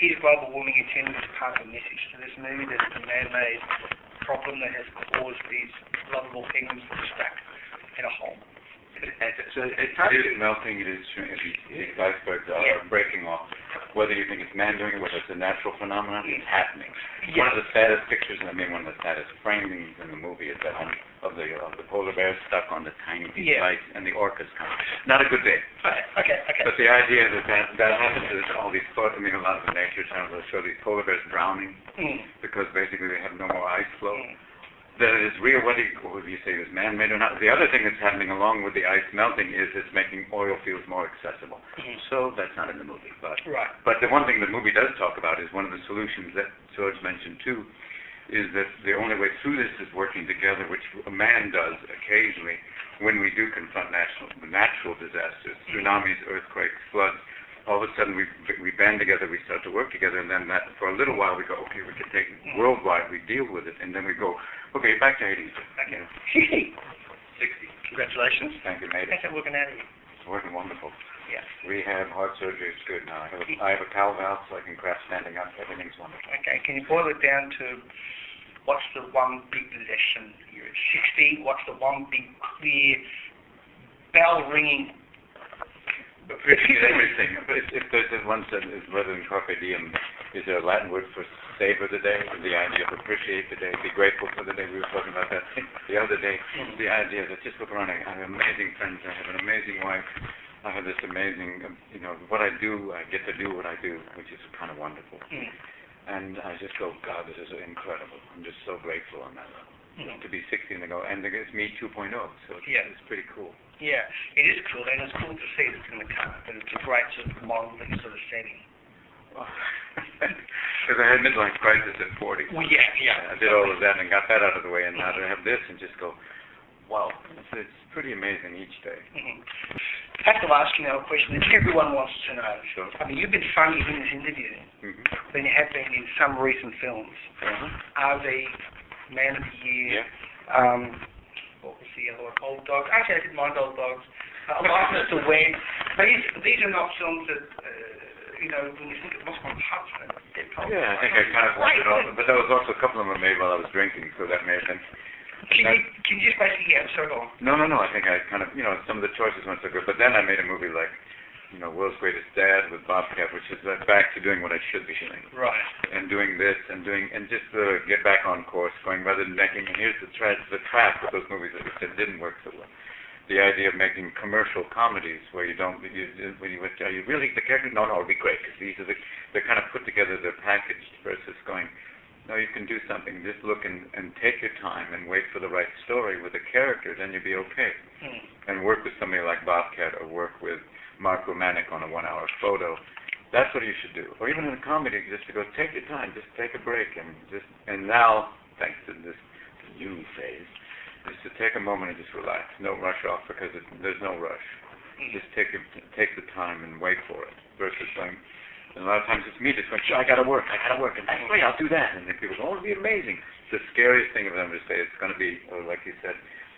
is global warming intended as part of a message to this movie that it's a man-made problem that has caused these lovable penguins to be stuck in a hole? So it is melting, it is these icebergs are breaking off. Whether you think it's man doing it, whether it's a natural phenomenon, it's happening. One of the saddest pictures, and I mean one of the saddest framings in the movie is that one of the polar bears stuck on the tiny piece of ice and the orcas come. Not a good day. Okay. But the idea that happens is all these, a lot of the nature channels show these polar bears drowning because basically they have no more ice flow. That it is real, whether you say it's man-made or not. The other thing that's happening along with the ice melting is it's making oil fields more accessible. So that's not in the movie. But the one thing the movie does talk about is one of the solutions that George mentioned too, is that the only way through this is working together, which a man does occasionally when we do confront natural disasters, tsunamis, earthquakes, floods. All of a sudden we band together, we start to work together, and then that for a little while we go, okay, we can take it worldwide, we deal with it, and then we go, okay, back to 80s. 60. Congratulations. Thank you, made it. How's it working out of you? It's working wonderful. Yeah. Rehab, heart surgery is good now. I have a cow valve, so I can craft standing up. Everything's wonderful. Okay, can you boil it down to what's the one big possession? You're at 60, what's the one big, clear, bell-ringing everything. If there's one sentence, rather than carpe diem, is there a Latin word for savor the day? The idea of appreciate the day, be grateful for the day. We were talking about that the other day. The idea that just look around, I have amazing friends, I have an amazing wife, I have this amazing, what I do, I get to do what I do, which is kind of wonderful. And I just go, God, this is incredible. I'm just so grateful on that level. To be 60 and to go, and it's me 2.0, so it's pretty cool. Yeah, it is cool, and it's cool to see that it's in the car, but it's a great sort of modeling sort of setting. Because I had midlife crisis at 40. Well, yeah. I did all of that and got that out of the way, and now to have this and just go, wow, it's pretty amazing each day. I have to ask you now a question that everyone wants to know. Sure. I mean, you've been funny in this interview, but you have been in some recent films. Are they Man of the Year? What was the other one? Old Dogs. Actually, I didn't mind Old Dogs. License to Wed. These are not films that, when you think of Hudson. Yeah, I think I kind of watched it all. But there was also a couple of them made while I was drinking, so that may have been... Can you just basically get so long? No. I think I kind of, some of the choices weren't so good. But then I made a movie like, World's Greatest Dad with Bobcat, which is back to doing what I should be doing. Right. And doing this and just get back on course, going rather than making, and here's the trap with those movies that we said didn't work so well. The idea of making commercial comedies where are you really the character? No, it'll be great, because they're kind of put together, they're packaged, versus going, no, you can do something, just look and take your time and wait for the right story with the characters, and you'll be okay. And work with somebody like Bobcat, or work with Mark Romanek on a 1-hour photo. That's what you should do. Or even in a comedy, just to go, take your time, just take a break, and now, thanks to this new phase, is to take a moment and just relax. No rush off, because there's no rush. Just take the time and wait for it, versus going, and a lot of times it's me just going, sure, I gotta work, and that's great, I'll do that. And then people go, oh, it'll be amazing. The scariest thing of them to say, it's going to be, or like you said,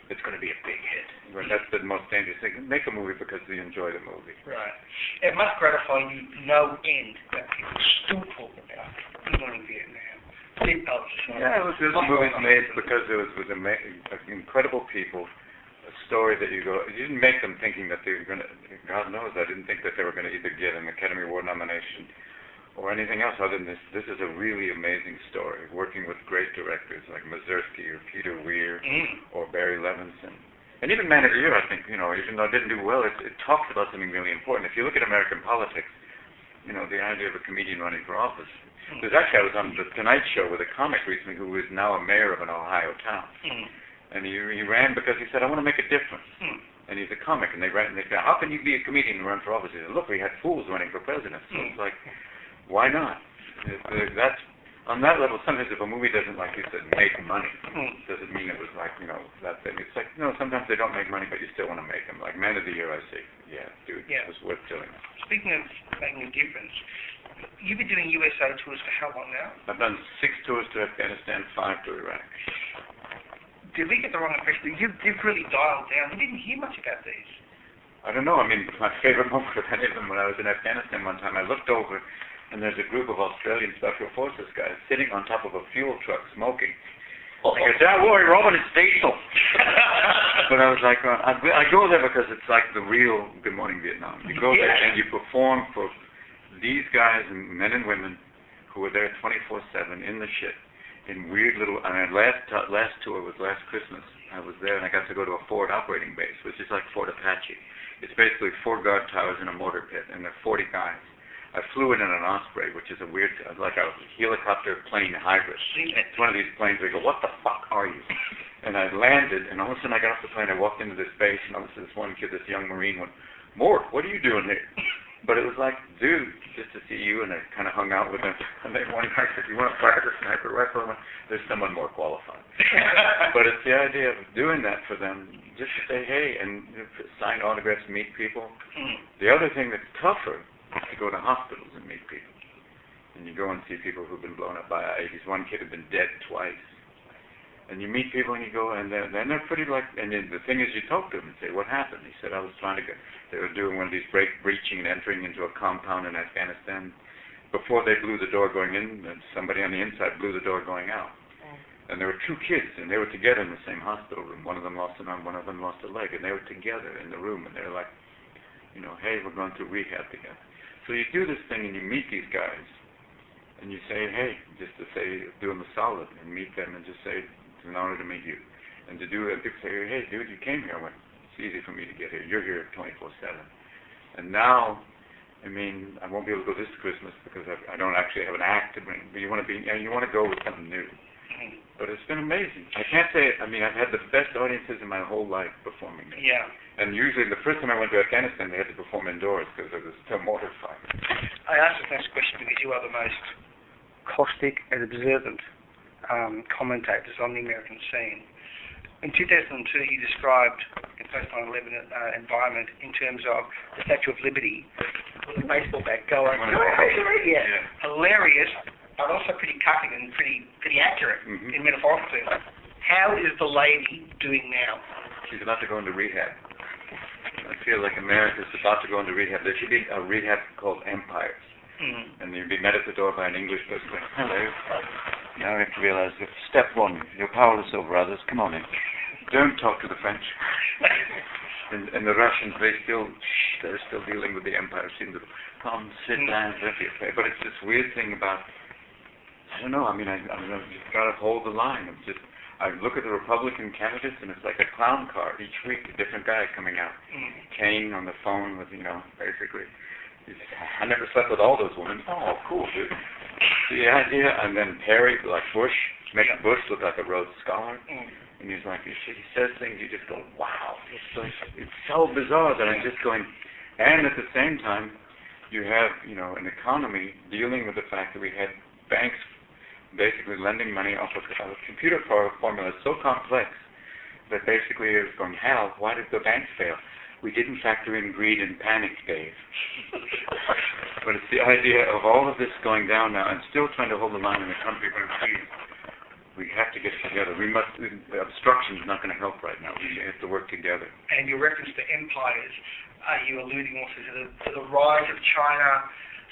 it's going to be a big hit. That's the most dangerous thing. Make a movie because you enjoy the movie. Right. It must gratify you no end that people still talk about learning Vietnam. This movie's made because it was with incredible people, a story that you didn't make them thinking that they were going to, God knows, I didn't think that they were going to either get an Academy Award nomination or anything else other than this. This is a really amazing story, working with great directors like Mazursky or Peter Weir or Barry Levinson. And even Man of the Year, I think, even though it didn't do well, it talks about something really important. If you look at American politics, the idea of a comedian running for office. There's actually, I was on the Tonight Show with a comic recently who is now a mayor of an Ohio town. And he ran because he said, I want to make a difference. And he's a comic, and they said, how can you be a comedian and run for office? He said, look, we had fools running for president. So it's like, why not? That's on that level. Sometimes if a movie doesn't, like you said, make money, doesn't mean it was like, that thing. It's like, sometimes they don't make money, but you still want to make them. Like Man of the Year, I say, dude, it was worth doing. Speaking of making a difference, you've been doing USA tours for how long now? I've done 6 tours to Afghanistan, 5 to Iraq. Did we get the wrong impression? You've really dialed down. We didn't hear much about these. I don't know. I mean, my favorite moment of any of them when I was in Afghanistan one time, I looked over and there's a group of Australian Special Forces guys sitting on top of a fuel truck smoking. Like, don't worry, Robin, it's diesel. But I was like, I go there because it's like the real Good Morning Vietnam. You go there and you perform for these guys and men and women who were there 24/7 in the shit, in weird little. I mean, last tour was last Christmas. I was there and I got to go to a Ford operating base, which is like Fort Apache. It's basically 4 guard towers in a mortar pit, and there are 40 guys. I flew in an Osprey, which is a weird, like a helicopter plane hybrid. It's one of these planes where you go, what the fuck are you? And I landed, and all of a sudden I got off the plane, I walked into this base, and all of a sudden this one kid, this young Marine went, Mort, what are you doing here? But it was like, dude, just to see you, and I kind of hung out with him. And then one guy said, you want to practice sniper rifle? There's someone more qualified. But it's the idea of doing that for them, just to say, hey, and sign autographs, meet people. The other thing that's tougher to go to hospitals and meet people. And you go and see people who've been blown up by IEDs. One kid had been dead twice. And you meet people and you go, and they're pretty like, and then the thing is you talk to them and say, what happened? He said, I was trying to go, they were doing one of these breaching and entering into a compound in Afghanistan. Before they blew the door going in, somebody on the inside blew the door going out. And there were 2 kids, and they were together in the same hospital room. One of them lost an arm, one of them lost a leg, and they were together in the room, and they were like, you know, hey, we're going through rehab together. So you do this thing and you meet these guys and you say, hey, just to say, do them a solid and meet them and just say, it's an honor to meet you. And to do it, people say, hey, dude, you came here. I went, it's easy for me to get here. You're here 24/7. And now, I mean, I won't be able to go this Christmas because I don't actually have an act to bring. But you want to go with something new. But it's been amazing. I can't say, I mean, I've had the best audiences in my whole life performing there. Yeah. And usually the first time I went to Afghanistan, they had to perform indoors because there was still mortar fire. I asked this next question because you are the most caustic and observant commentators on the American scene. In 2002, you described the post-9/11 environment in terms of the Statue of Liberty with a baseball bat going, hilarious, but also pretty cutting and pretty accurate in metaphorical terms. How is the lady doing now? She's about to go into rehab. I feel like America's about to go into rehab. There should be a rehab called Empires. And you'd be met at the door by an English person going, hello. Now you have to realize that step 1, you're powerless over others. Come on in. Don't talk to the French. and the Russians, they're still dealing with the Empire. Seem to come, sit down, but it's this weird thing about, I don't know, I mean, I don't know, you've got to hold the line. I look at the Republican candidates, and it's like a clown car. Each week, a different guy coming out. Kane on the phone with, you know, basically, I never slept with all those women. Oh, cool, dude. The idea, and then Perry, like Bush, makes Bush look like a Rhodes Scholar. And he's like, he says things, you just go, wow. It's so bizarre that I'm just going, and at the same time, you have, you know, an economy dealing with the fact that we had banks basically lending money off of a computer formula so complex that basically it was going, hell, why did the banks fail? We didn't factor in greed and panic, Dave. But it's the idea of all of this going down now and still trying to hold the line in the country, but we have to get together. Obstruction is not going to help right now. We have to work together. And your reference to empires, are you alluding also to the rise of China,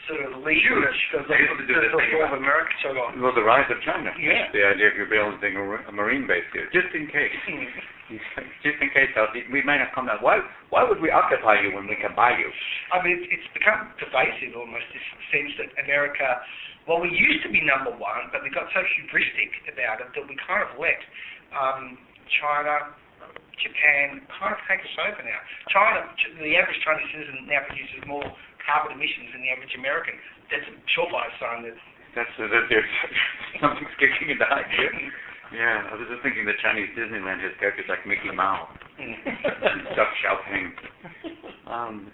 sort of leadership of America, so on? Well, the rise of China. Yeah. The idea of you building a marine base here, just in case. Just in case we may not come down. Why would we occupy you when we can buy you? I mean, it's become pervasive almost, this sense that America, well, we used to be number 1, but we got so hubristic about it that we kind of let China, Japan kind of take us over now. China, the average Chinese citizen now produces more carbon emissions than the average American. That's a surefire sign that there's something's kicking in the high gear. Yeah, I was just thinking the Chinese Disneyland has characters like Mickey Mouse and Duck Xiaoping.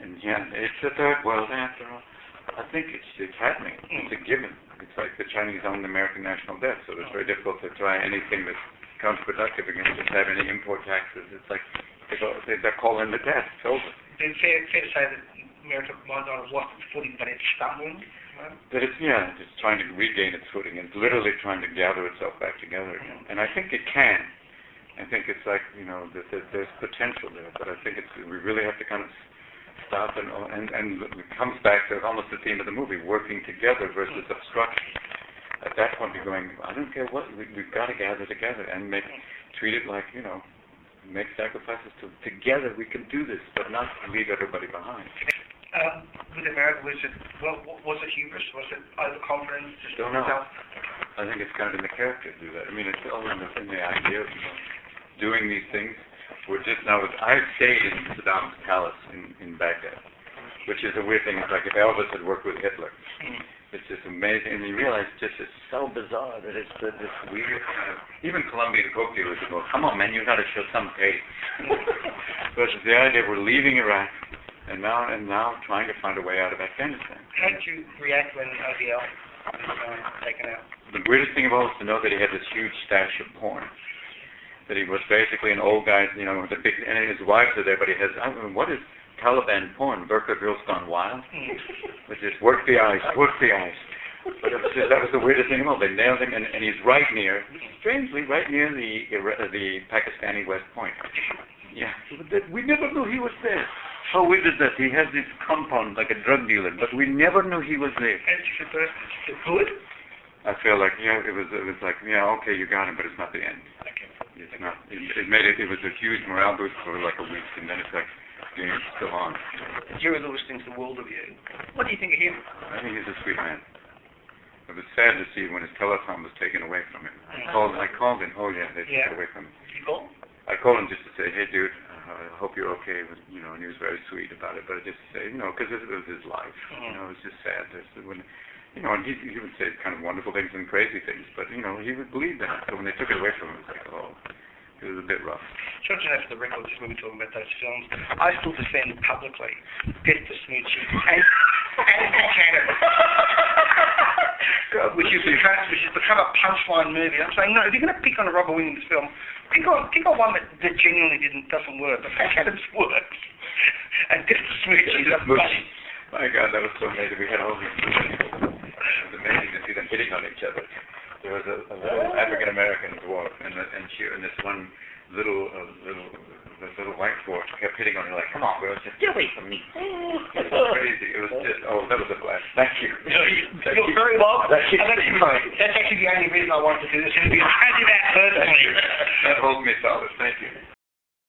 And yeah, it's a third world after all. I think it's happening. It's a given. It's like the Chinese own the American national debt, so it's very difficult to try anything that's counterproductive against just having any import taxes. It's like they're calling the debt. It's over. It's fair to say that America might not have lost its footing, but it's stumbling. That it's trying to regain its footing and literally trying to gather itself back together again. And I think it can. I think it's like, you know, there's potential there, but I think we really have to kind of stuff, and it comes back to almost the theme of the movie, working together versus obstruction. At that point, you're going, I don't care what, we've got to gather together and treat it like, make sacrifices together. We can do this, but not leave everybody behind. With America, was it hubris? Was it overconfidence? Don't know. I think it's kind of in the character to do that. I mean, it's all in the idea of doing these things. We're just now. I stayed in Saddam's palace in Baghdad, which is a weird thing. It's like if Elvis had worked with Hitler. It's just amazing, and you realize it's so bizarre that it's this weird kind of. Even Colombian coke dealers go, "Come on, man, you got to show some taste." But it's the idea we're leaving Iraq. And now trying to find a way out of Afghanistan. How did you react when ODL was taken out? The weirdest thing of all is to know that he had this huge stash of porn. That he was basically an old guy, with a big, and his wives are there, but he has, what is Taliban porn? Burqa Girls Gone Wild? Which is work the eyes. But it was that was the weirdest thing of all. They nailed him, and he's right near, strangely, right near the Pakistani West Point. Yeah, we never knew he was there. How weird is that? He has this compound like a drug dealer, but we never knew he was there. Good? I feel like, it was like, okay, you got him, but it's not the end. Okay. It's not. It was a huge morale boost for like a week, and then it's like, the game's still on. Jerry Lewis thinks the world of you. What do you think of him? I think he's a sweet man. It was sad to see when his telephone was taken away from him. I called him. Oh yeah, they took it away from him. You call? I called him just to say, hey dude, I hope you're okay. And he was very sweet about it. But just to say, because it was his life. It was just sad. And he would say kind of wonderful things and crazy things, but he would believe that. So when they took it away from him, it was like, it was a bit rough. Just for the record, just when we're talking about those films, I still defend publicly Death to Smoochie and Canada. which has become a punchline movie. I'm saying, no, if you're going to pick on a Robert Williams film, pick on one that genuinely doesn't work. But Black Adams works. And Death to Smoochie is a funny. My God, that was so amazing. We had all these people. It was amazing to see them hitting on each other. There was a little African-American dwarf, and this one little white dwarf kept hitting on her like, come on, girl, just get away from me. It was crazy. It was just, that was a blast. Thank you. You're very welcome. That's actually the only reason I wanted to do this interview. I did that personally. That holds me solid. Thank you.